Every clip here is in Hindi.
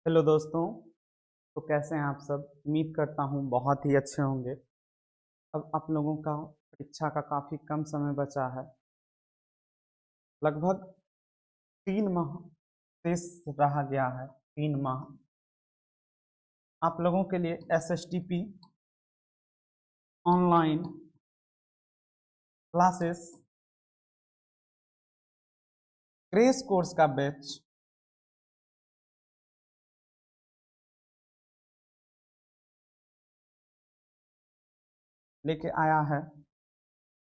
हेलो दोस्तों। तो कैसे हैं आप सब? उम्मीद करता हूँ बहुत ही अच्छे होंगे। अब आप लोगों का परीक्षा का काफ़ी कम समय बचा है। लगभग 3 माह शेष रहा गया है। 3 माह आप लोगों के लिए एसएसटीपी ऑनलाइन क्लासेस क्रेश कोर्स का बैच लेके आया है।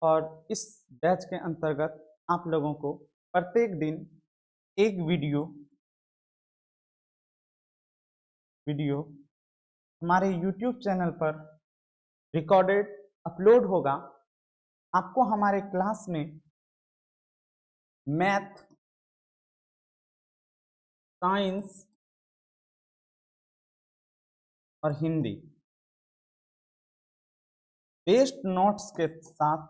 और इस बैच के अंतर्गत आप लोगों को प्रत्येक दिन एक वीडियो हमारे YouTube चैनल पर रिकॉर्डेड अपलोड होगा। आपको हमारे क्लास में मैथ, साइंस और हिंदी बेस्ड नोट्स के साथ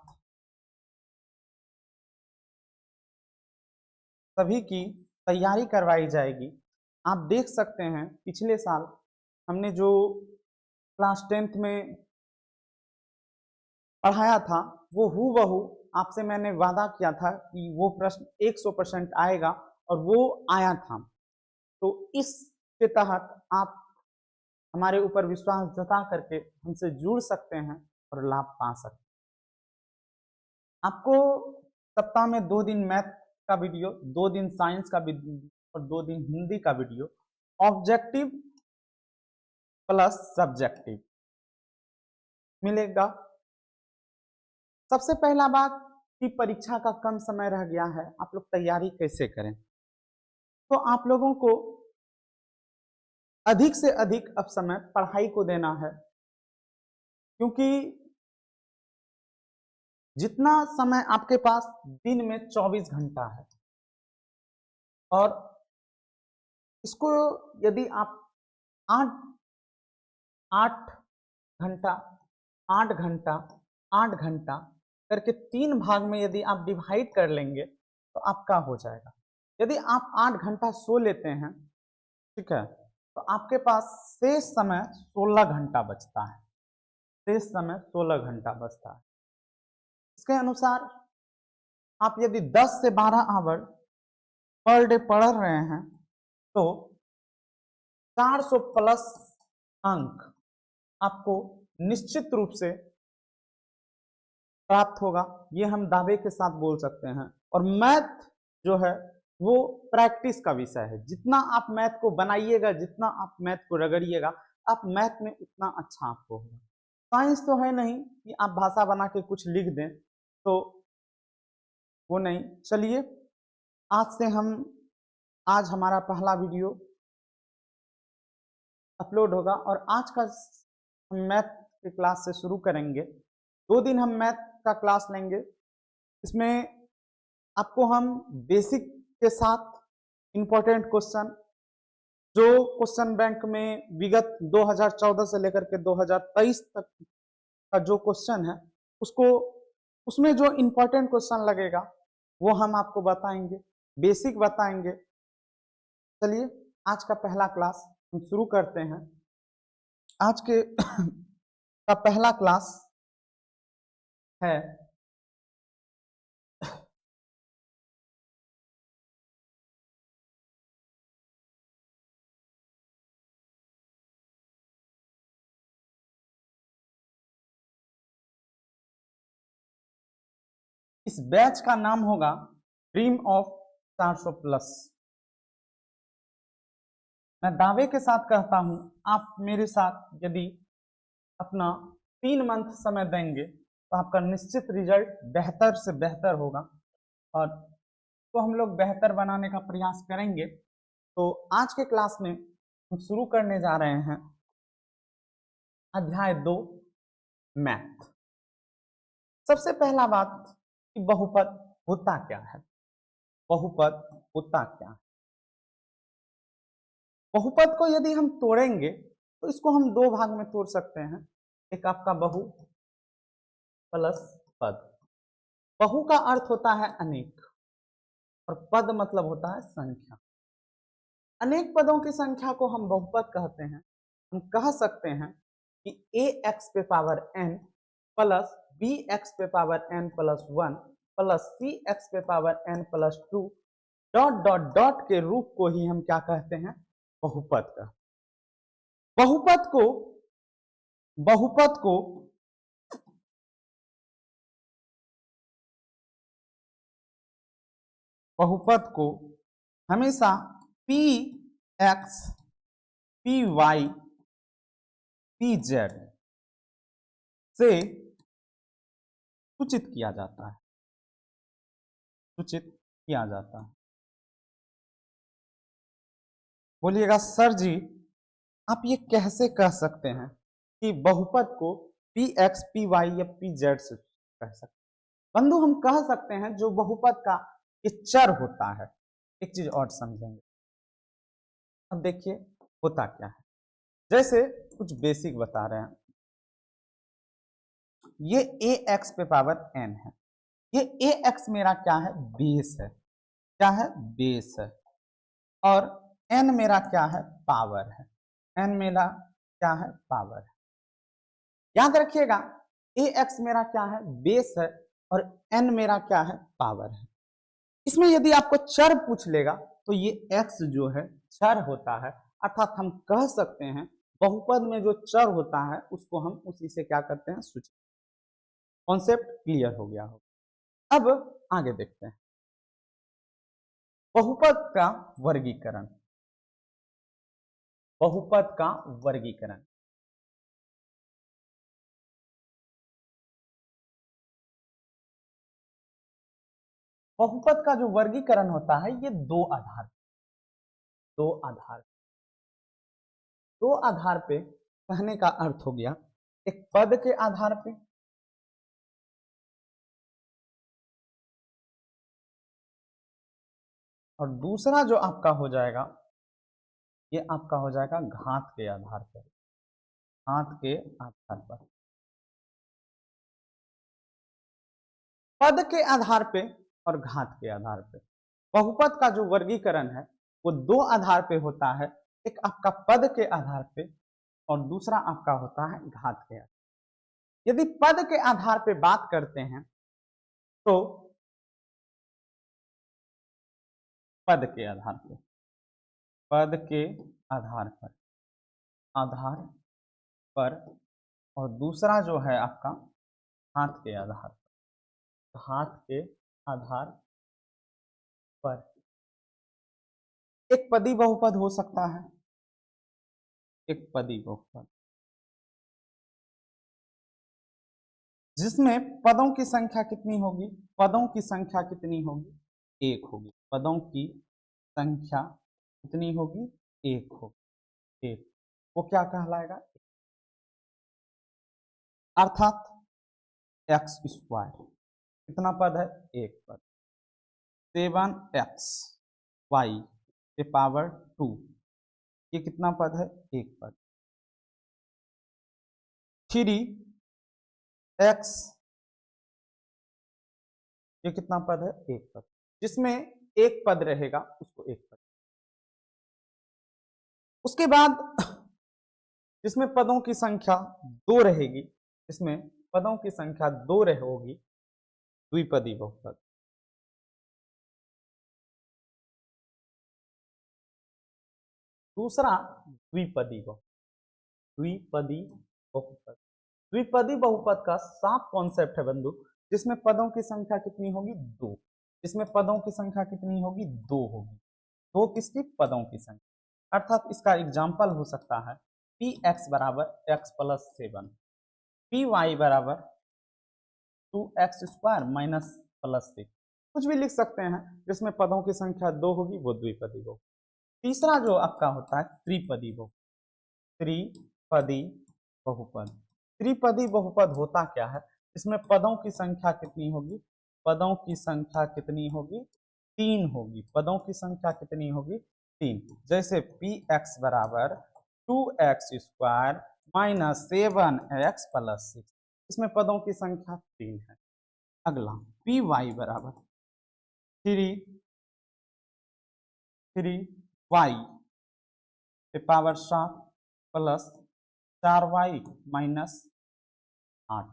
सभी की तैयारी करवाई जाएगी। आप देख सकते हैं पिछले साल हमने जो क्लास 10th में पढ़ाया था वो हूबहू आपसे मैंने वादा किया था कि वो प्रश्न 100% आएगा और वो आया था। तो इसके तहत आप हमारे ऊपर विश्वास जता करके हमसे जुड़ सकते हैं और लाभ पा सकते हैं। आपको सप्ताह में 2 दिन मैथ का वीडियो, 2 दिन साइंस का वीडियो और 2 दिन हिंदी का वीडियो ऑब्जेक्टिव प्लस सब्जेक्टिव मिलेगा। सबसे पहला बात कि परीक्षा का कम समय रह गया है, आप लोग तैयारी कैसे करें? तो आप लोगों को अधिक से अधिक अब समय पढ़ाई को देना है, क्योंकि जितना समय आपके पास दिन में 24 घंटा है और इसको यदि आप 8 8 घंटा 8 घंटा 8 घंटा करके 3 भाग में यदि आप डिवाइड कर लेंगे तो आपका हो जाएगा। यदि आप 8 घंटा सो लेते हैं, ठीक है, तो आपके पास शेष समय 16 घंटा बचता है। शेष समय 16 घंटा बचता है। इसके अनुसार आप यदि 10 से 12 आवर पर डे पढ़ रहे हैं तो 400 प्लस अंक आपको निश्चित रूप से प्राप्त होगा, ये हम दावे के साथ बोल सकते हैं। और मैथ जो है वो प्रैक्टिस का विषय है। जितना आप मैथ को बनाइएगा, जितना आप मैथ को रगड़िएगा, आप मैथ में उतना अच्छा आपको होगा। साइंस तो है नहीं कि आप भाषा बना के कुछ लिख दें, तो वो नहीं। चलिए, आज हमारा पहला वीडियो अपलोड होगा और आज का हम मैथ के क्लास से शुरू करेंगे। 2 दिन हम मैथ का क्लास लेंगे। इसमें आपको हम बेसिक के साथ इंपॉर्टेंट क्वेश्चन, जो क्वेश्चन बैंक में विगत 2014 से लेकर के 2023 तक का जो क्वेश्चन है उसको, उसमें जो इंपॉर्टेंट क्वेश्चन लगेगा वो हम आपको बताएंगे, बेसिक बताएंगे। चलिए, आज का पहला क्लास हम शुरू करते हैं। आज के का पहला क्लास है इस बैच का नाम होगा ड्रीम ऑफ 400 प्लस। मैं दावे के साथ कहता हूं, आप मेरे साथ यदि अपना 3 मंथ समय देंगे तो आपका निश्चित रिजल्ट बेहतर से बेहतर होगा। और तो हम लोग बेहतर बनाने का प्रयास करेंगे। तो आज के क्लास में हम शुरू करने जा रहे हैं अध्याय 2 मैथ। सबसे पहला बात कि बहुपद होता क्या है? बहुपद होता क्या है? बहुपद को यदि हम तोड़ेंगे तो इसको हम 2 भाग में तोड़ सकते हैं। एक आपका बहु प्लस पद। बहु का अर्थ होता है अनेक और पद मतलब होता है संख्या। अनेक पदों की संख्या को हम बहुपद कहते हैं। हम कह सकते हैं कि ax पे पावर n प्लस bx पे power n plus 1 plus cx पे power n plus 2 dot dot dot के रूप को ही हम क्या कहते हैं? बहुपद का। बहुपद को बहुपद को बहुपद को हमेशा px py pz से सूचित किया जाता है, सूचित किया जाता है। बोलिएगा सर जी आप ये कैसे कह सकते हैं कि बहुपद को px py या pz से कह सकते हैं? बंधु हम कह सकते हैं जो बहुपद का ये चर होता है। एक चीज और समझेंगे। अब देखिए होता क्या है, जैसे कुछ बेसिक बता रहे हैं। ये ax पे पावर n है, ये ax मेरा क्या है? बेस है। क्या है? बेस है। और n मेरा क्या है? पावर है। n मेरा क्या है? पावर है। याद रखिएगा ax मेरा क्या है? बेस है और n मेरा क्या है? पावर है। इसमें यदि आपको चर पूछ लेगा तो ये x जो है चर होता है, अर्थात हम कह सकते हैं बहुपद में जो चर होता है उसको हम उसी से क्या करते हैं? सूचित। कॉन्सेप्ट क्लियर हो गया हो। अब आगे देखते हैं बहुपद का वर्गीकरण। बहुपद का वर्गीकरण। बहुपद का जो वर्गीकरण होता है ये दो आधार दो आधार पे कहने का अर्थ हो गया, एक पद के आधार पे और दूसरा जो आपका हो जाएगा ये आपका हो जाएगा घात के आधार पर। घात के आधार पर, पद के आधार पे और घात के आधार पे बहुपद का जो वर्गीकरण है वो दो आधार पे होता है। एक आपका पद के आधार पे और दूसरा आपका होता है घात के आधार। यदि पद के आधार पे बात करते हैं तो पद के आधार पे, पद के आधार पर और दूसरा जो है आपका घात के आधार पर। घात के आधार पर एक पदी बहुपद हो सकता है, एक पदी बहुपद जिसमें पदों की संख्या कितनी होगी? पदों की संख्या कितनी होगी? एक होगी। पदों की संख्या कितनी होगी? एक होगी। एक, वो क्या कहलाएगा? अर्थात एक्स स्क्वायर। कितना पद है? एक पद। 7x y के पावर 2, ये कितना पद है? एक पद। 3x, ये कितना पद है? एक पद। जिसमें एक पद रहेगा उसको एक पद। उसके बाद जिसमें पदों की संख्या दो रहेगी, इसमें पदों की संख्या दो होगी, द्विपदी बहुपद। दूसरा द्विपदी बहुपद। द्विपदी बहुपद, द्विपदी बहुपद का साफ कॉन्सेप्ट है बंधु, जिसमें पदों की संख्या कितनी होगी? दो। जिसमें पदों की संख्या कितनी होगी? दो होगी। दो किसकी? पदों की संख्या। अर्थात इसका एग्जाम्पल हो सकता है पी एक्स बराबर एक्स प्लस 7, पी वाई बराबर 2x स्क्वायर माइनस प्लस 6, कुछ भी लिख सकते हैं। जिसमें पदों की संख्या दो होगी वो द्विपदी बहुपद। तीसरा जो आपका होता है त्रिपदी बहुपद। त्रिपदी बहुपद, त्रिपदी बहुपद होता क्या है? इसमें पदों की संख्या कितनी होगी? पदों की संख्या कितनी होगी? तीन होगी। पदों की संख्या कितनी होगी? तीन। जैसे पी एक्स बराबर 2x square minus 7x plus 6, इसमें पदों की संख्या तीन है। अगला पी वाई बराबर 3y की पावर 7 प्लस 4y माइनस 8।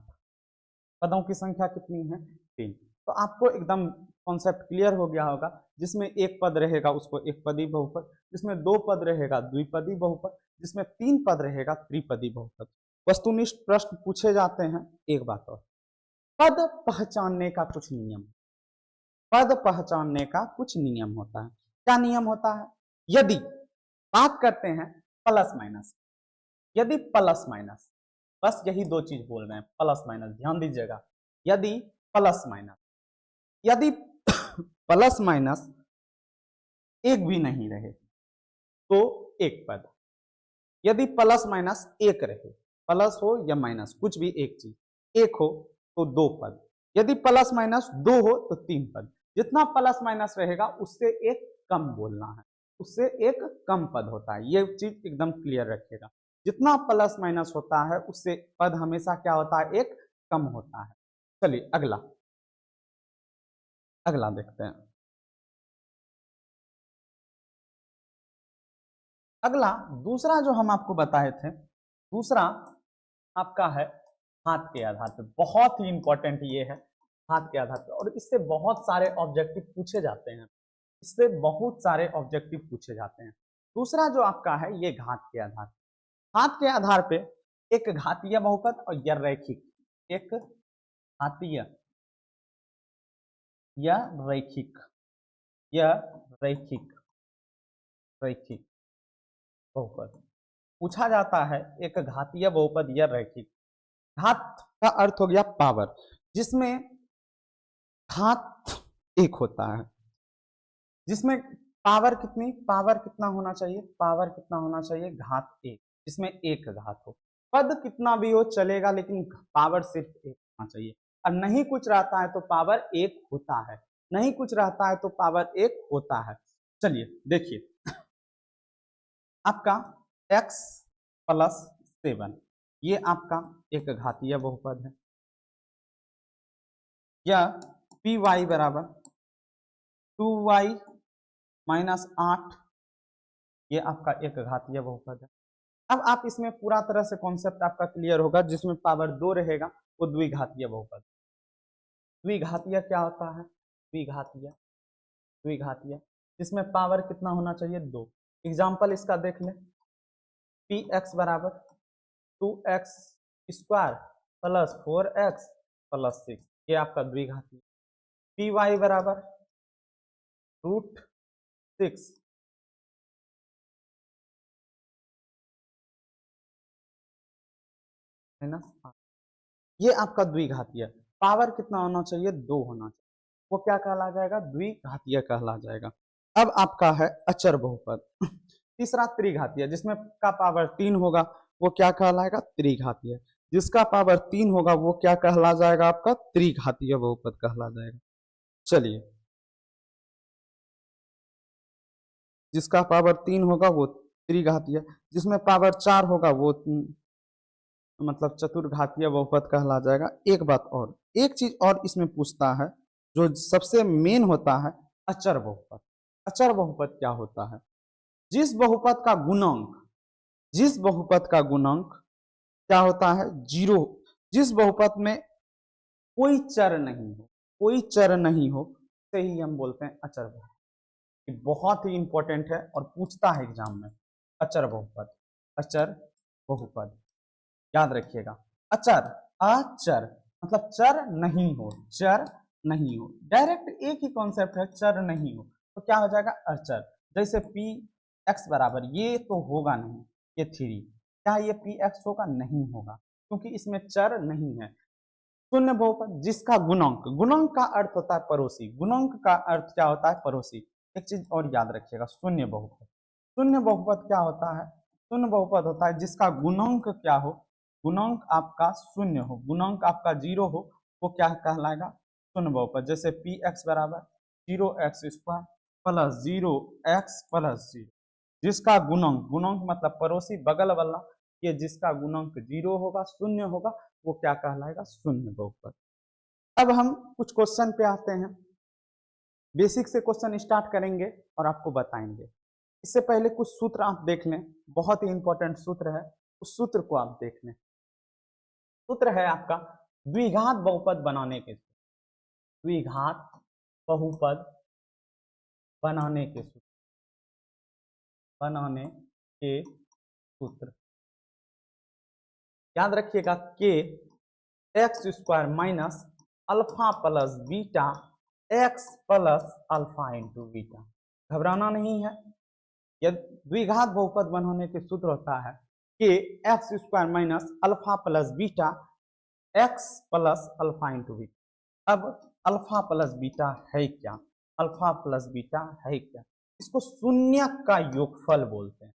पदों की संख्या कितनी है? 3। तो आपको एकदम कॉन्सेप्ट क्लियर हो गया होगा। जिसमें एक पद रहेगा उसको एक पदी बहुपद, जिसमें दो पद रहेगा द्विपदी बहुपद, जिसमें तीन पद रहेगा त्रिपदी बहुपद। वस्तुनिष्ठ प्रश्न पूछे जाते हैं। एक बात और, पद पहचानने का कुछ नियम, पद पहचानने का कुछ नियम होता है। क्या नियम होता है? यदि बात करते हैं प्लस माइनस, यदि प्लस माइनस, बस यही दो चीज बोल रहे हैं, प्लस माइनस, ध्यान दीजिएगा। यदि प्लस माइनस, यदि प्लस माइनस एक भी नहीं रहे तो एक पद, यदि प्लस माइनस एक रहे, प्लस हो या माइनस कुछ भी एक चीज एक हो तो दो पद, यदि प्लस माइनस दो हो तो तीन पद। जितना प्लस माइनस रहेगा उससे एक कम बोलना है, उससे एक कम पद होता है। ये चीज एकदम क्लियर रखिएगा। जितना प्लस माइनस होता है उससे पद हमेशा क्या होता है? एक कम होता है। चलिए अगला, अगला देखते हैं। अगला दूसरा जो हम आपको बताए थे, दूसरा आपका है हाथ के आधार पे। बहुत ही इंपॉर्टेंट ये है, हाथ के आधार पे, और इससे बहुत सारे ऑब्जेक्टिव पूछे जाते हैं, इससे बहुत सारे ऑब्जेक्टिव पूछे जाते हैं। दूसरा जो आपका है ये घात के आधार, हाथ के आधार पे एक घातीय बहुपद और या रैखिक, एक घातीय या रैखिक, या रैखिक, रैखिक बहुपद पूछा जाता है। एक घातीय बहुपद या रैखिक, घात का अर्थ हो गया पावर, जिसमें घात एक होता है, जिसमें पावर कितनी, पावर कितना होना चाहिए, पावर कितना होना चाहिए? घात एक, जिसमें एक घात हो। पद कितना भी हो चलेगा लेकिन पावर सिर्फ एक होना चाहिए। और नहीं कुछ रहता है तो पावर एक होता है, नहीं कुछ रहता है तो पावर एक होता है। चलिए देखिए, आपका x प्लस 7 ये आपका एक घातीय बहुपद है, या पी वाई बराबर 2y माइनस 8 ये आपका एक घातीय बहुपद है। अब आप इसमें पूरा तरह से कॉन्सेप्ट आपका क्लियर होगा। जिसमें पावर 2 रहेगा वो द्विघातीय बहुपद। द्विघातीय क्या होता है? द्विघातीय, द्विघातीय जिसमें पावर कितना होना चाहिए? 2। एग्जाम्पल इसका देख लें, पी एक्स बराबर 2x square plus 4x plus 6 ये आपका द्विघातीय। पी वाई बराबर √6 माइनस 8 ये आपका द्विघातीय। पावर कितना होना चाहिए? 2 होना चाहिए, वो क्या कहला जाएगा? द्विघातीय कहला जाएगा। अब आपका है अचर बहुपद। तीसरा त्रिघातीय, जिसमें का पावर 3 होगा वो क्या कहलाएगा? त्रिघातीय। जिसका पावर 3 होगा वो क्या कहला जाएगा? आपका त्रिघातीय बहुपद कहला जाएगा। चलिए, जिसका पावर 3 होगा वो त्रिघातीय, जिसमें पावर 4 होगा वो मतलब चतुर्घातीय बहुपद कहला जाएगा। एक बात और, एक चीज और इसमें पूछता है जो सबसे मेन होता है, अचर बहुपद। अचर बहुपद क्या होता है? जिस बहुपद का गुणांक, जिस बहुपद का गुणांक क्या होता है? 0, जिस बहुपद में कोई चर नहीं हो, कोई चर नहीं हो, से ही हम बोलते हैं अचर बहुपद। ये बहुत ही इंपॉर्टेंट है और पूछता है एग्जाम में, अचर बहुपद, अचर बहुपद याद रखिएगा। अचर, अचर मतलब चर नहीं हो, चर नहीं हो। डायरेक्ट एक ही कॉन्सेप्ट है, चर नहीं हो, तो क्या हो जाएगा? अचर। जैसे पी एक्स बराबर, ये तो होगा नहीं, ये 3, क्या ये पी एक्स होगा? नहीं होगा, क्योंकि इसमें चर नहीं है। शून्य बहुपद, जिसका गुणांक, गुणांक का अर्थ होता है पड़ोसी, गुणांक का अर्थ क्या होता है? पड़ोसी। एक चीज और याद रखिएगा, शून्य बहुपद। शून्य बहुपद क्या होता है? शून्य बहुपद होता है जिसका गुणांक क्या हो? गुणांक आपका शून्य हो, गुणांक आपका 0 हो, वो क्या कहलाएगा? शून्य बहुपद। जैसे पी एक्स बराबर 0x square plus 0x plus 0, जिसका गुणांक, गुणांक मतलब पड़ोसी, बगल वाला, ये जिसका गुणांक 0 होगा, शून्य होगा, वो क्या कहलाएगा? शून्य बहुपद। अब हम कुछ क्वेश्चन पे आते हैं। बेसिक से क्वेश्चन स्टार्ट करेंगे और आपको बताएंगे। इससे पहले कुछ सूत्र आप देख लें, बहुत ही इंपॉर्टेंट सूत्र है, उस सूत्र को आप देख लें। सूत्र है आपका द्विघात बहुपद बनाने के सूत्र, द्विघात बहुपद बनाने के सूत्र, बनाने के सूत्र याद रखिएगा के x square minus alpha plus beta x plus alpha into beta. घबराना नहीं है, यदि द्विघात बहुपद बनाने के सूत्र होता है कि x square minus alpha plus beta x plus alpha into beta. अब अल्फा प्लस बीटा है क्या, अल्फा प्लस बीटा है क्या? इसको शून्य का योगफल बोलते हैं,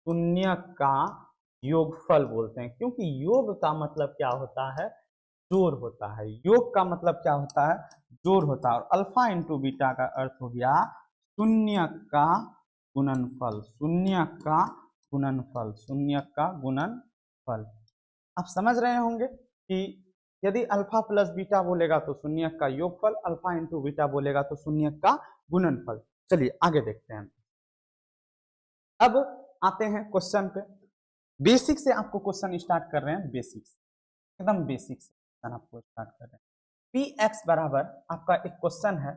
शून्य का योगफल बोलते हैं, क्योंकि योग का मतलब क्या होता है, जोड़ होता है। योग का मतलब क्या होता है, जोड़ होता है। और अल्फा इंटू बीटा का अर्थ हो गया शून्य का गुणनफल, शून्य का गुणनफल, शून्य का गुणनफल। आप समझ रहे होंगे कि यदि अल्फा प्लस बीटा बोलेगा तो शून्य का योगफल, अल्फा इंटू बीटा बोलेगा तो शून्य का गुणनफल। चलिए आगे देखते हैं। अब आते हैं क्वेश्चन पे। बेसिक से आपको क्वेश्चन स्टार्ट कर रहे हैं, बेसिक एकदम बेसिक से आपको स्टार्ट कर रहे हैं। पी एक्स बराबर आपका एक क्वेश्चन है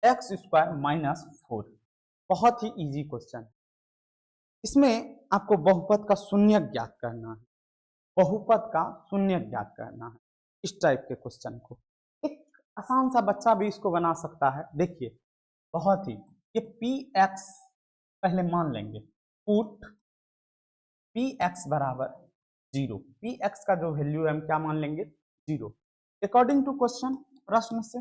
एक्स स्क्वायर माइनस 4, बहुत ही इजी क्वेश्चन। इसमें आपको बहुपद का शून्य ज्ञात करना है, बहुपद का शून्य ज्ञात करना है। इस टाइप के क्वेश्चन को एक आसान सा बच्चा भी इसको बना सकता है। देखिए बहुत ही, ये पी एक्स पहले मान लेंगे, पुट पी एक्स बराबर 0, पी एक्स का जो वैल्यू है हम क्या मान लेंगे, 0। अकॉर्डिंग टू क्वेश्चन, प्रश्न से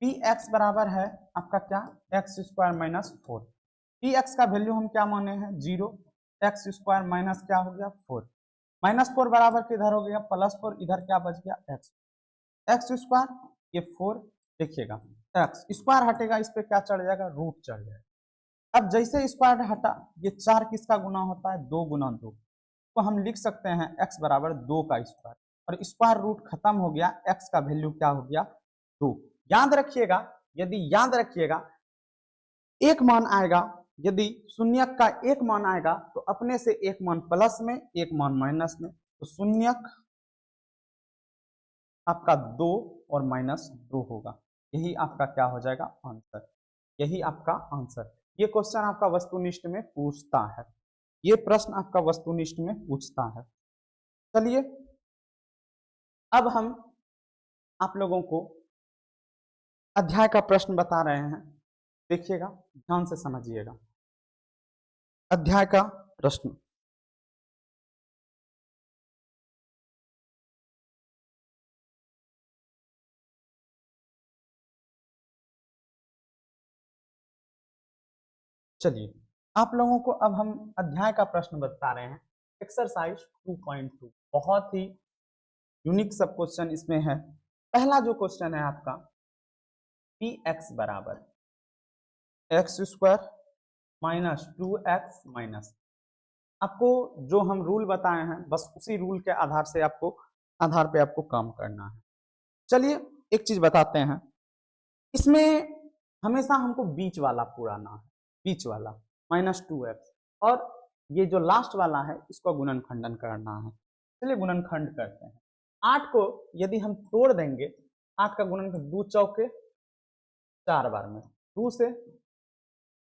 पी एक्स बराबर है आपका क्या, x square minus 4। P x का वैल्यू हम क्या माने हैं, 0, एक्स स्क्वायर माइनस क्या हो गया 4, माइनस 4 बराबर किधर हो गया प्लस 4, इधर क्या बच गया एक्स, एक्स स्क्वायर ये 4, देखिएगा एक्स स्क्वायर हटेगा, इस पे क्या चढ़ जाएगा, रूट चढ़ जाएगा। अब जैसे स्क्वायर हटा, ये 4 किसका गुना होता है, 2 गुना 2, तो हम लिख सकते हैं x बराबर 2 का स्क्वायर, और स्क्वायर रूट खत्म हो गया, x का वैल्यू क्या हो गया 2। याद रखिएगा, यदि याद रखिएगा एक मान आएगा, यदि शून्य का एक मान आएगा तो अपने से एक मान प्लस में एक मान माइनस में, तो शून्य आपका 2 और माइनस 2 होगा। यही आपका क्या हो जाएगा आंसर, यही आपका आंसर। ये क्वेश्चन आपका वस्तुनिष्ठ में पूछता है, ये प्रश्न आपका वस्तुनिष्ठ में पूछता है। चलिए अब हम आप लोगों को अध्याय का प्रश्न बता रहे हैं, देखिएगा ध्यान से समझिएगा। अध्याय का प्रश्न, चलिए आप लोगों को अब हम अध्याय का प्रश्न बता रहे हैं, एक्सरसाइज 2.2। बहुत ही यूनिक सब क्वेश्चन इसमें है। पहला जो क्वेश्चन है आपका, पी एक्स बराबर x square minus 2x minus, आपको जो हम रूल बताए हैं बस उसी रूल के आधार पे आपको काम करना है। चलिए एक चीज बताते हैं, इसमें हमेशा हमको बीच वाला पुराना है, बीच वाला -2x, और ये जो लास्ट वाला है इसको गुणनखंडन करना है। चलिए गुणनखंड करते हैं। 8 को यदि हम तोड़ देंगे, 8 का गुणनखंड 2 चौके 4 बार में 2 से,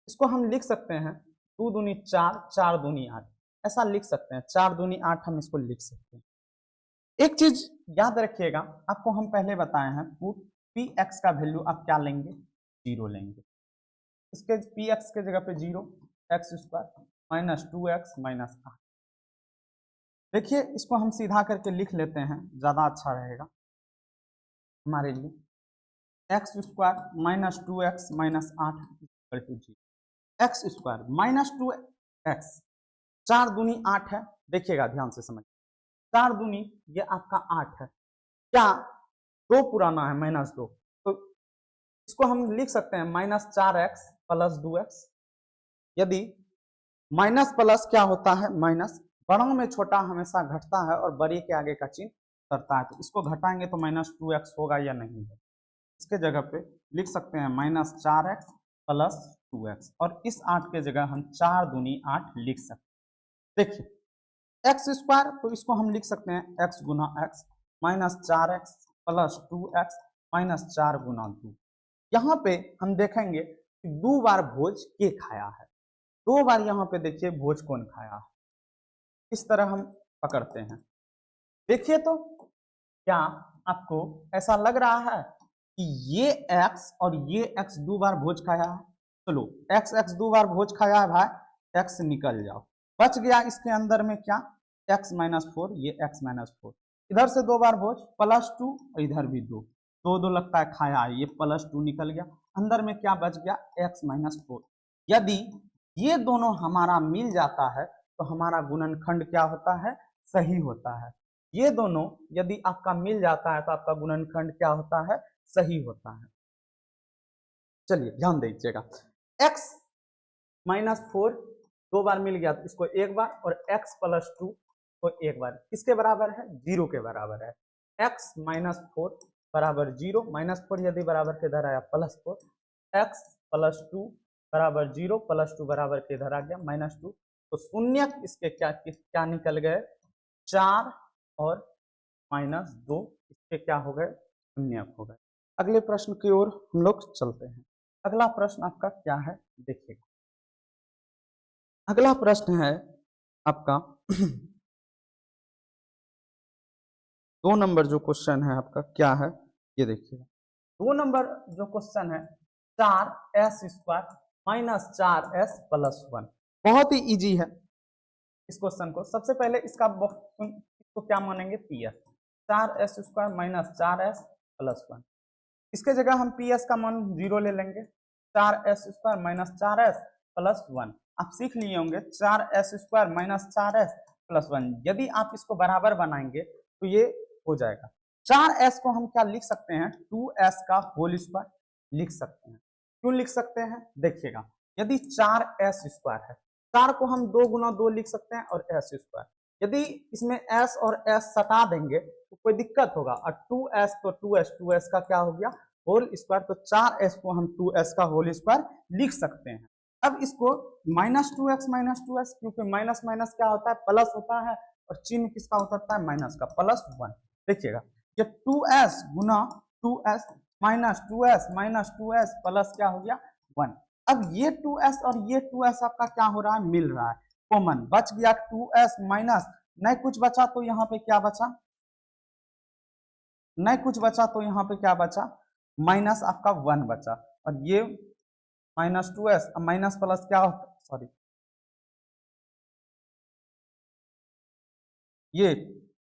इसको हम लिख सकते हैं 2 दूनी 4, 4 दूनी 8, ऐसा लिख सकते हैं, 4 दूनी 8 हम इसको लिख सकते हैं। एक चीज याद रखिएगा, आपको हम पहले बताए हैं, पुट पी एक्स का वैल्यू आप क्या लेंगे, 0 लेंगे। इसके पी एक्स के जगह पे 0, x square minus 2x minus 8। देखिए इसको हम सीधा करके लिख लेते हैं, ज्यादा अच्छा रहेगा हमारे लिए। X square minus 2x minus 8 equal to 0, x square minus 2x, 4 दूनी 8 है, देखिएगा ध्यान से समझ, 4 दूनी ये आपका 8 है, क्या 2 पुराना है -2, तो इसको हम लिख सकते हैं -4x प्लस 2x। यदि माइनस प्लस क्या होता है माइनस, बड़ों में छोटा हमेशा घटता है और बड़े के आगे का चिन्ह करता है, तो इसको घटाएंगे तो -2x होगा या नहीं है। इसके जगह पे लिख सकते हैं -4x प्लस 2x और इस 8 के जगह हम 4 दूनी 8 लिख सकते हैं। देखिए एक्स स्क्वायर तो इसको हम लिख सकते हैं x गुना X minus 4x plus 2x minus 4 गुना 2। यहाँ पे हम देखेंगे कि 2 बार भोज के खाया है, 2 बार यहाँ पे देखिए भोज कौन खाया है। इस तरह हम पकड़ते हैं। देखिए तो क्या आपको ऐसा लग रहा है कि ये x और ये x 2 बार भोज खाया है? चलो x 2 बार भोज खाया है भाई, x निकल जाओ, बच गया इसके अंदर में क्या x माइनस 4, ये x माइनस 4, इधर से 2 बार भोज प्लस 2 और इधर भी 2, 2 लगता है खाया है, ये प्लस 2 निकल गया, अंदर में क्या बच गया x माइनस 4। यदि ये दोनों हमारा मिल जाता है तो हमारा गुणनखंड क्या होता है, सही होता है। ये दोनों यदि आपका मिल जाता है तो आपका गुणनखंड क्या होता है, सही होता है। चलिए ध्यान दीजिएगा, x माइनस 4 2 बार मिल गया तो इसको 1 बार और x प्लस 2 को 1 बार, किसके बराबर है, 0 के बराबर है। x माइनस 4 बराबर 0, माइनस 4 यदि बराबर के इधर आया प्लस 4, x प्लस 2 बराबर 0, प्लस 2 बराबर के इधर आ गया माइनस 2, तो शून्य इसके क्या निकल गए, 4 और माइनस 2, इसके क्या हो गए, शून्य हो गए। अगले प्रश्न की ओर हम लोग चलते हैं। अगला प्रश्न आपका क्या है देखिएगा। अगला प्रश्न है आपका 2 नंबर जो क्वेश्चन है आपका क्या है, ये देखिएगा। 2 नंबर जो क्वेश्चन है 4s square minus 4s plus 1, बहुत ही इजी है इस क्वेश्चन को। सबसे पहले इसको क्या मानेंगे, PS, 4s square minus 4s plus 1, इसके जगह हम पीएस का मान 0 ले लेंगे, 4s square minus 4s plus 1। आप सीख लिए होंगे 4s square minus 4s plus 1, यदि आप इसको बराबर बनाएंगे तो ये हो जाएगा। 4s को हम क्या लिख सकते हैं, 2s का होल स्क्वायर लिख सकते हैं। क्यों लिख सकते हैं, देखिएगा, यदि 4s स्क्वायर है, 4 को हम 2 गुना 2 लिख सकते हैं और s स्क्वायर, यदि इसमें s और s सटा देंगे तो कोई दिक्कत होगा, और 2s तो 2s का क्या हो गया, होल स्क्वायर, तो 4s को हम 2s का होल स्क्वायर लिख सकते हैं। अब इसको माइनस 2x, क्योंकि माइनस माइनस क्या होता है, प्लस होता है, और चिन्ह किसका होता है, माइनस का, प्लस 1। देखिएगा ये 2s गुना 2s minus 2s minus 2s plus क्या हो गया 1। अब ये 2s और ये 2s आपका क्या हो रहा है, मिल रहा है, कॉमन बच गया 2s माइनस, नहीं कुछ बचा तो यहाँ पे क्या बचा, नहीं कुछ बचा तो यहाँ पे क्या बचा, माइनस आपका 1 बचा, और ये माइनस 2s माइनस प्लस क्या होता, सॉरी ये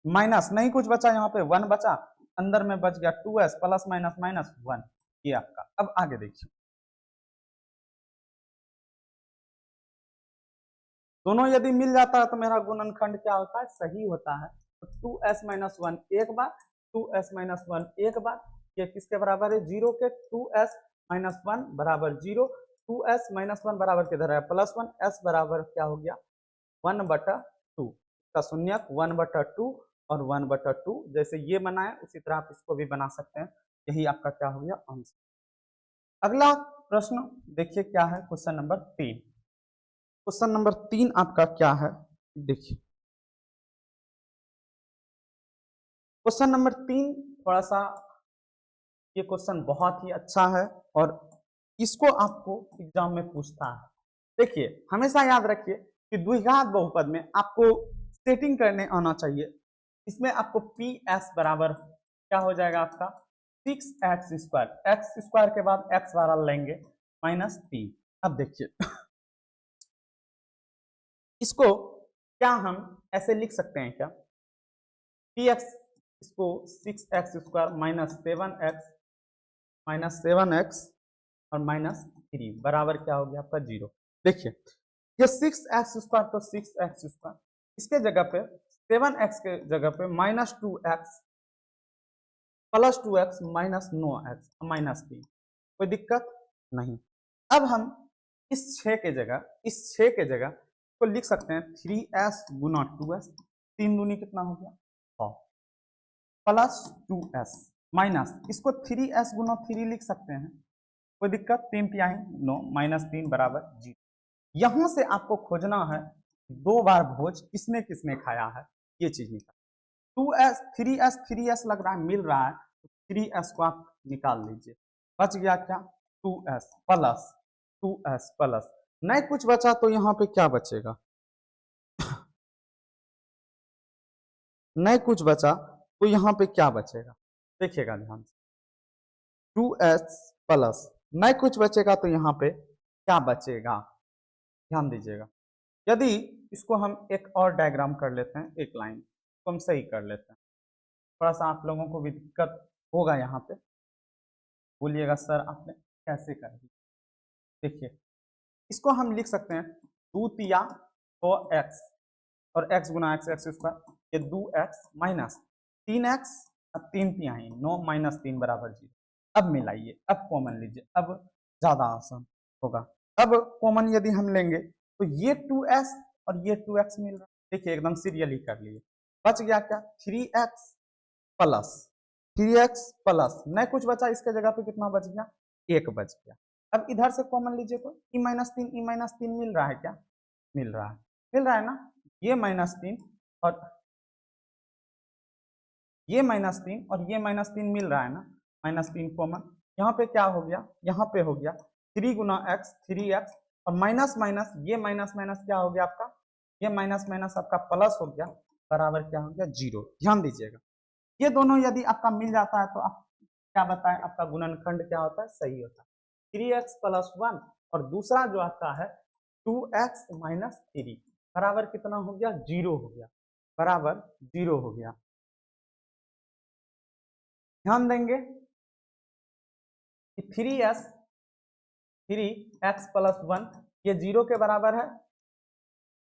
माइनस, नहीं कुछ बचा, यहाँ पे 1 बचा, अंदर में बच गया 2s प्लस माइनस माइनस 1, ये आपका। अब आगे देखिए, दोनों यदि मिल जाता है तो मेरा गुणनखंड क्या होता है, सही होता है। तो 2s माइनस 1 एक बार, 2s माइनस 1 एक बार, ये किसके बराबर है, 0 के, 2s माइनस 1 बराबर 0, 2s माइनस 1 बराबर किधर है, प्लस 1, s बराबर क्या हो गया 1/2 का शून्यक 1/2 और 1/2, जैसे ये बनाए उसी तरह आप इसको भी बना सकते हैं, यही आपका क्या हो गया आंसर। अगला प्रश्न देखिए क्या है, क्वेश्चन नंबर 3। क्वेश्चन नंबर 3 आपका क्या है देखिए, क्वेश्चन नंबर 3 थोड़ा सा, ये क्वेश्चन बहुत ही अच्छा है और इसको आपको एग्जाम में पूछता है। देखिए हमेशा याद रखिए कि द्विघात बहुपद में आपको सेटिंग करने आना चाहिए। इसमें आपको पी एस बराबर क्या हो जाएगा आपका 6x स्क्वायर, एक्स स्क्वायर के बाद x वाला लेंगे माइनस 3। अब देखिए इसको क्या हम ऐसे लिख सकते हैं क्या, पी एक्स, इसको 6x स्क्वायर माइनस 7x और माइनस 3 बराबर क्या हो गया आपका 0। देखिए ये 6x स्क्वायर तो 6x स्क्वायर, इसके जगह पे 7x के जगह पे minus 2x plus 2x minus 9x minus 3, कोई दिक्कत नहीं। अब हम इस 6 के जगह को लिख सकते हैं 3s गुना 2s, 3 दूनी कितना हो गया 100, प्लस 2s माइनस, इसको 3s गुना 3 लिख सकते हैं, कोई दिक्कत? 3 तिहाई 9 -3 बराबर 0। यहां से आपको खोजना है 2 बार भोज किसने किसने खाया है, ये चीज निकाल। 2s 3s 3s लग रहा है, मिल रहा है, तो 3s को आप निकाल लीजिए। बच गया क्या? 2s प्लस 2s प्लस, नहीं कुछ बचा तो यहाँ पे क्या बचेगा? नहीं कुछ बचा तो यहाँ पे क्या बचेगा? देखिएगा ध्यान से, 2s प्लस, नहीं कुछ बचेगा तो यहाँ पे क्या बचेगा? ध्यान दीजिएगा। यदि इसको हम एक और डायग्राम कर लेते हैं, एक लाइन तो हम सही कर लेते हैं, थोड़ा सा आप लोगों को भी दिक्कत होगा यहाँ पे, बोलिएगा सर आपने कैसे कर दी। देखिए इसको हम लिख सकते हैं 2 तिया 2x और x गुना x स्क्वायर, ये 2x माइनस 3x और 3 तिहाई 9 -3 बराबर 0। अब मिलाइए, अब कॉमन लीजिए, अब ज्यादा आसान होगा। अब कॉमन यदि हम लेंगे तो ये 2s और ये 2x मिल रहा है, देखिए एकदम सीरियली कर लिए। बच गया क्या? 3x प्लस 3x प्लस, नहीं कुछ बचा, इसके जगह पे कितना बच गया? 1 बच गया। अब इधर से कॉमन लीजिए तो e-3 मिल रहा है क्या? मिल रहा है, मिल रहा है ना? ये -3 और ये -3 और ये -3 मिल रहा है ना, -3 कॉमन। यहाँ पे क्या हो गया? यहाँ पे हो गया 3 गुना x 3x और माइनस माइनस, ये माइनस माइनस क्या हो गया आपका? ये माइनस माइनस आपका प्लस हो गया, बराबर क्या हो गया? 0। ध्यान दीजिएगा, ये दोनों यदि आपका मिल जाता है तो आप क्या बताएं, आपका गुणनखंड क्या होता है? सही होता है। 3x प्लस 1 और दूसरा जो आपका है 2x माइनस 3 बराबर कितना हो गया? 0 हो गया, बराबर 0 हो गया। ध्यान देंगे कि 3x प्लस 1 ये 0 के बराबर है,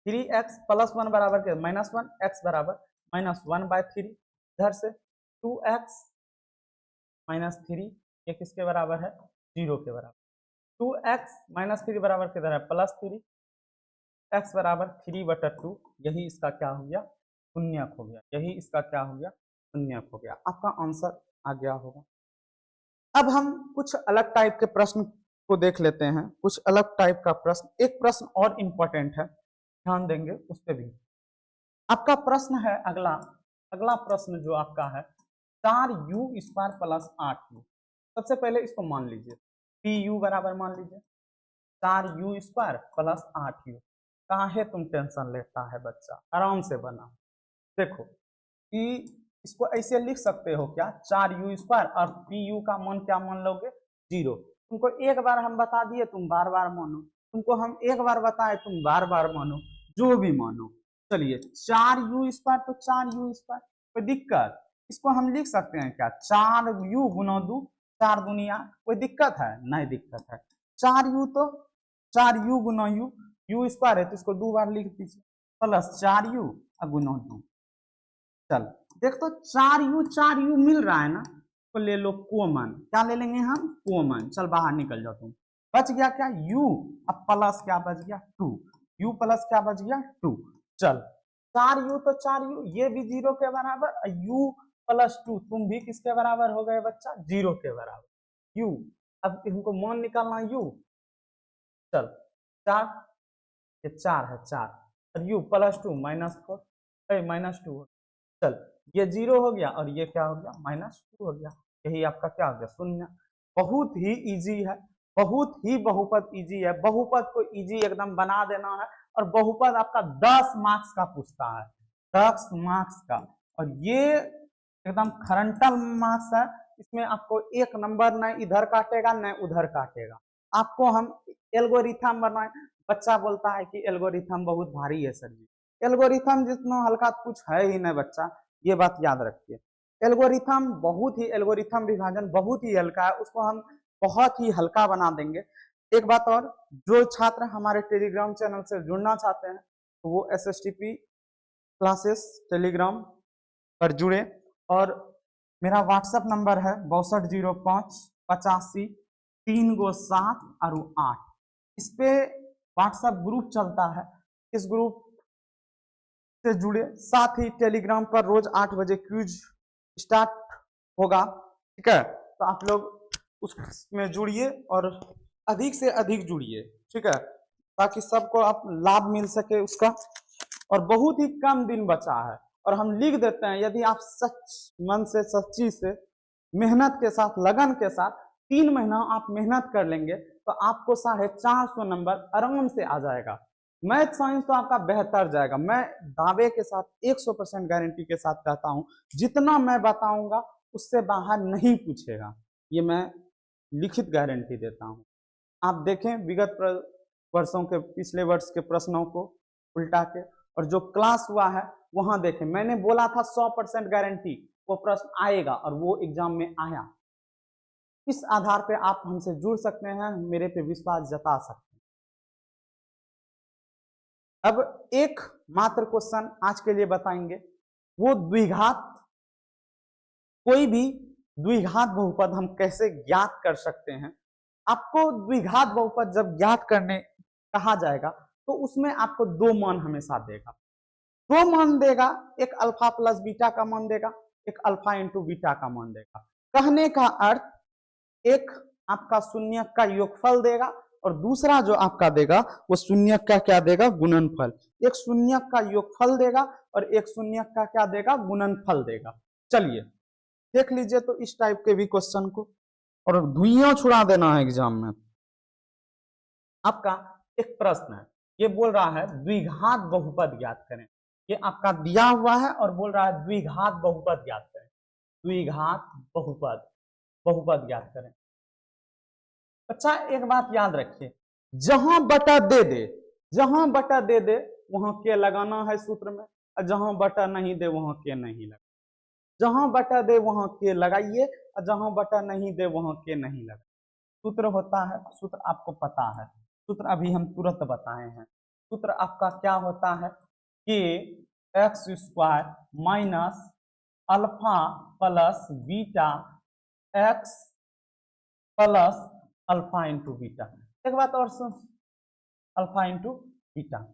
3x प्लस 1 बराबर के -1, x बराबर -1/3। इधर से 2x माइनस 3 ये किसके बराबर है? 0 के बराबर। 2x माइनस 3 बराबर किधर है? +3, x बराबर 3/2, यही इसका क्या हो गया? शून्यक हो गया, यही इसका क्या हो गया? शून्यक हो गया। आपका आंसर आ गया होगा। अब हम कुछ अलग टाइप के प्रश्न को देख लेते हैं, कुछ अलग टाइप का प्रश्न। एक प्रश्न और इम्पोर्टेंट है, ध्यान देंगे उस पर भी। आपका प्रश्न है अगला, अगला प्रश्न जो आपका है 4u² प्लस 8u। सबसे पहले इसको मान लीजिए, पी बराबर मान लीजिए 4u² प्लस 8u। काहे तुम टेंशन लेता है बच्चा, आराम से बना। देखो कि इसको ऐसे लिख सकते हो क्या, 4u² और पी का मान क्या मान लोगे? 0। तुमको एक बार हम बता दिए, तुम बार बार मानो, तुमको हम एक बार बताए, तुम बार बार मानो, जो भी मानो। चलिए 4u² तो 4u², कोई दिक्कत? इसको हम लिख सकते हैं क्या? 4u गुना 2, 4 दुनिया, कोई दिक्कत है? नहीं दिक्कत है। 4u तो 4u गुना u² है तो इसको 2 बार लिख दीजिए, प्लस 4u गुना 2। चल देख तो 4u मिल रहा है ना, तो ले लो कॉमन। क्या ले लेंगे हम? कॉमन। चल बाहर निकल जाओ तुम। बच गया क्या? u, अब प्लस क्या बच गया? 2, u प्लस क्या बच गया? 2। चल 4u तो 4u, ये भी 0 के बराबर, u प्लस 2 तुम भी किसके बराबर हो गए बच्चा? 0 के बराबर। u, अब इनको मान निकालना u। चल 4, ये 4 है 4, और u प्लस 2 -4 -2। चल ये 0 हो गया और ये क्या हो गया? -2 हो गया, यही आपका क्या हो गया? शून्य। बहुत ही इजी है, बहुत ही बहुपद इजी है। बहुपद को इजी एकदम बना देना है, और बहुपद आपका 10 मार्क्स का पूछता है, 10 मार्क्स का, और ये एकदम खरंटल मार्क्स है। इसमें आपको 1 नंबर न इधर काटेगा न उधर काटेगा। आपको हम एल्गोरिथम बनाए, बच्चा बोलता है कि एल्गोरिथम बहुत भारी है सर जी। एल्गोरिथम जितना हल्का कुछ है ही नहीं बच्चा, ये बात याद रखिए। एल्गोरिथम बहुत ही, एल्गोरिथम विभाजन बहुत ही हल्का है, उसको हम बहुत ही हल्का बना देंगे। एक बात और, जो छात्र हमारे टेलीग्राम चैनल से जुड़ना चाहते हैं तो वो SSTP क्लासेस टेलीग्राम पर जुड़े, और मेरा व्हाट्सएप नंबर है 6205 85 3 और 8। इस पे व्हाट्सएप ग्रुप चलता है, इस ग्रुप से जुड़े। साथ ही टेलीग्राम पर रोज 8 बजे क्विज स्टार्ट होगा, ठीक है? तो आप लोग उसमें जुड़िए और अधिक से अधिक जुड़िए, ठीक है, ताकि सबको आप लाभ मिल सके उसका। और बहुत ही कम दिन बचा है और हम लिख देते हैं, यदि आप सच मन से सच्ची से मेहनत के साथ लगन के साथ 3 महीना आप मेहनत कर लेंगे तो आपको 450 नंबर आराम से आ जाएगा। मैथ साइंस तो आपका बेहतर जाएगा, मैं दावे के साथ 100% गारंटी के साथ कहता हूं, जितना मैं बताऊंगा उससे बाहर नहीं पूछेगा, ये मैं लिखित गारंटी देता हूं। आप देखें विगत वर्षों के पिछले वर्ष के प्रश्नों को उल्टा के, और जो क्लास हुआ है वहां देखें, मैंने बोला था 100% गारंटी वो प्रश्न आएगा और वो एग्जाम में आया। इस आधार पे आप हमसे जुड़ सकते हैं, मेरे पे विश्वास जता सकते हैं। अब एक मात्र क्वेश्चन आज के लिए बताएंगे, वो द्विघात, कोई भी द्विघात बहुपद हम कैसे ज्ञात कर सकते हैं। आपको द्विघात बहुपद जब ज्ञात करने कहा जाएगा तो उसमें आपको 2 मान हमेशा देगा, 2 मान देगा, एक अल्फा प्लस बीटा का मान देगा, एक अल्फा इंटू बीटा का मान देगा। कहने का अर्थ एक आपका शून्य का योगफल देगा और दूसरा जो आपका देगा वो शून्य का क्या देगा, गुणनफल। एक शून्य का योगफल देगा और एक शून्य का क्या देगा, गुणनफल देगा। चलिए देख लीजिए तो इस टाइप के भी क्वेश्चन को, और धुइयां छुड़ा देना है एग्जाम में। आपका एक प्रश्न है, ये बोल रहा है द्विघात बहुपद ज्ञात करें, ये आपका दिया हुआ है और बोल रहा है द्विघात बहुपद ज्ञात करें, द्विघात बहुपद ज्ञात करें। अच्छा एक बात याद रखिए, जहां बटा दे दे, जहां बटा दे दे वहां के लगाना है सूत्र में, और जहां बटा नहीं दे वहां के नहीं लगा। जहां बटा दे वहां के लगाइए और जहां बटा नहीं दे वहां के नहीं लगाइए। सूत्र होता है, सूत्र आपको पता है, सूत्र अभी हम तुरंत बताए हैं। सूत्र आपका क्या होता है कि x square minus alpha plus beta x plus alpha into beta. एक बात और सुन, अल्फा इंटू बीटा।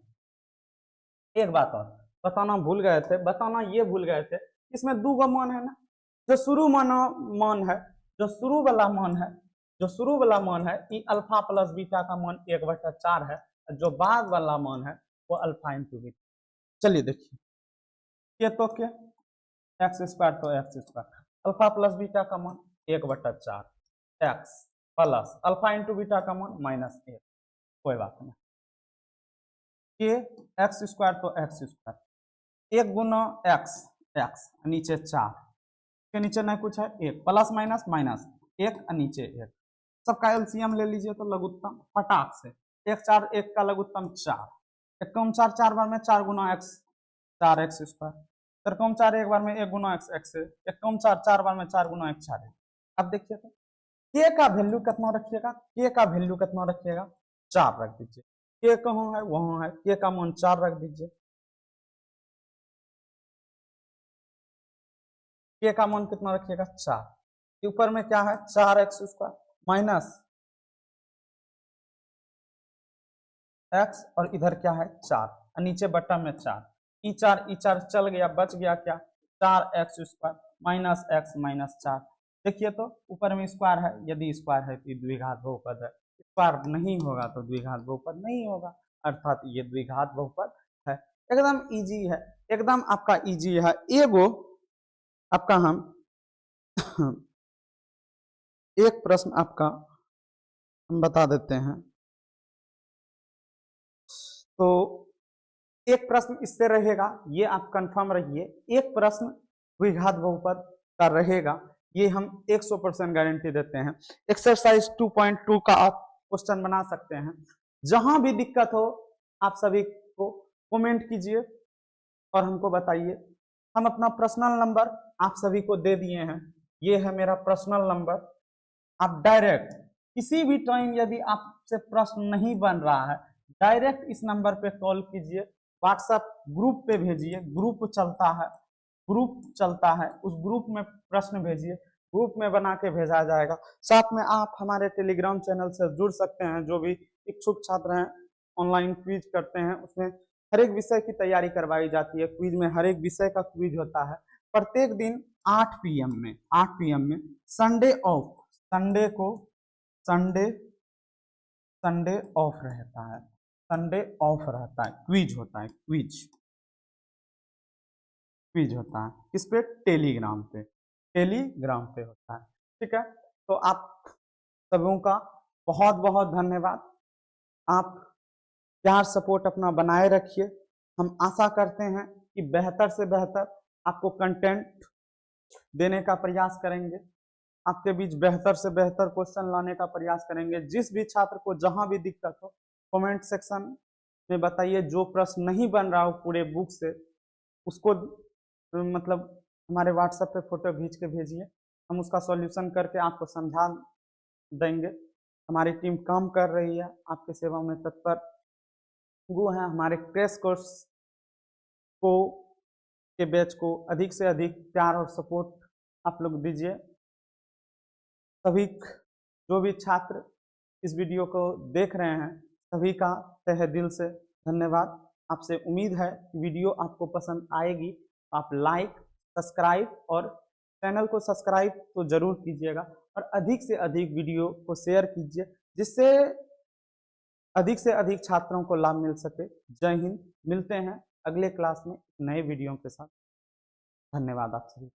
एक बात और बताना भूल गए थे, बताना ये भूल गए थे, इसमें 2 मान है ना, जो शुरू मान है, जो शुरू वाला मान है, जो शुरू वाला मान है ये अल्फा प्लस बीटा का मान 1/4 है, जो बाद वाला मान है वो अल्फा इंटू बीटा। चलिए देखिए, ये तो क्या एक्स स्क्वायर तो x square, alpha plus beta का मान 1/4 x plus alpha into beta का मान -1, कोई बात नहीं। ये एक्स स्क्वायर तो एक्स स्क्वायर, 1 गुना एक्स एक्स, नीचे 4 के नीचे नहीं कुछ है, 1 प्लस माइनस माइनस 1 नीचे 1, सबका एलसीएम ले लीजिए तो लघुत्तम फटाक से 1 4 1 का लघुत्तम 4, 1 4 4 बार में 4 गुना एक्स 4 एक्स स्क्वायर, 3 4 एक बार में 1 गुना एक्स एक्स, 1 4 4 बार में 4 गुना एक्स 4। अब देखिए तो के का वैल्यू कितना रखिएगा, के का वैल्यू कितना रखिएगा, 4 रख दीजिए। के कहाँ है, वहां है, के का मान 4 रख दीजिए, के का मान कितना रखिएगा 4, ऊपर में क्या है 4 एक्स स्क्वायर माइनस एक्स और इधर क्या है 4, नीचे बट्टा में 4, ई 4 चल गया, बच गया क्या 4 x square minus x minus 4। देखिए तो ऊपर में स्क्वायर है, यदि स्क्वायर है तो द्विघात बहुपद है, स्क्वायर नहीं होगा तो द्विघात बहुपद नहीं होगा, अर्थात ये द्विघात बहुपद है। एकदम इजी है, एकदम आपका इजी है। एगो आपका हम एक प्रश्न आपका हम बता देते हैं, तो एक प्रश्न इससे रहेगा, ये आप कंफर्म रहिए, एक प्रश्न द्विघात बहुपद का रहेगा, ये हम 100% गारंटी देते हैं। एक्सरसाइज 2.2 का आप क्वेश्चन बना सकते हैं। जहां भी दिक्कत हो आप सभी को कमेंट कीजिए और हमको बताइए। हम अपना पर्सनल नंबर आप सभी को दे दिए हैं, ये है मेरा पर्सनल नंबर। आप डायरेक्ट किसी भी टाइम यदि आपसे प्रश्न नहीं बन रहा है, डायरेक्ट इस नंबर पे कॉल कीजिए, व्हाट्सएप ग्रुप पे भेजिए, ग्रुप चलता है, उस ग्रुप में प्रश्न भेजिए, ग्रुप में बना के भेजा जाएगा। साथ में आप हमारे टेलीग्राम चैनल से जुड़ सकते हैं, जो भी इच्छुक छात्र हैं ऑनलाइन क्विज करते हैं, उसमें हर एक विषय की तैयारी करवाई जाती है। क्विज में हर एक विषय का क्विज होता है प्रत्येक दिन 8 PM में, संडे ऑफ, संडे को संडे संडे ऑफ रहता है, संडे ऑफ रहता है, क्विज होता है, क्विज होता है किस पे, टेलीग्राम पे, टेलीग्राम पे होता है। ठीक है, तो आप सबों का बहुत बहुत धन्यवाद। आप प्यार सपोर्ट अपना बनाए रखिए। हम आशा करते हैं कि बेहतर से बेहतर आपको कंटेंट देने का प्रयास करेंगे, आपके बीच बेहतर से बेहतर क्वेश्चन लाने का प्रयास करेंगे। जिस भी छात्र को जहां भी दिक्कत हो कमेंट सेक्शन में बताइए, जो प्रश्न नहीं बन रहा हो पूरे बुक से उसको मतलब हमारे व्हाट्सएप पे फोटो खींच के भेजिए, हम उसका सॉल्यूशन करके आपको समझा देंगे। हमारी टीम काम कर रही है, आपकी सेवा में तत्पर वो है। हमारे क्रैश कोर्स को के बैच को अधिक से अधिक प्यार और सपोर्ट आप लोग दीजिए। सभी जो भी छात्र इस वीडियो को देख रहे हैं सभी का तहे दिल से धन्यवाद। आपसे उम्मीद है कि वीडियो आपको पसंद आएगी। आप लाइक, सब्सक्राइब और चैनल को सब्सक्राइब तो जरूर कीजिएगा और अधिक से अधिक वीडियो को शेयर कीजिए, जिससे अधिक से अधिक छात्रों को लाभ मिल सके। जय हिंद, मिलते हैं अगले क्लास में नए वीडियो के साथ। धन्यवाद आप सभी।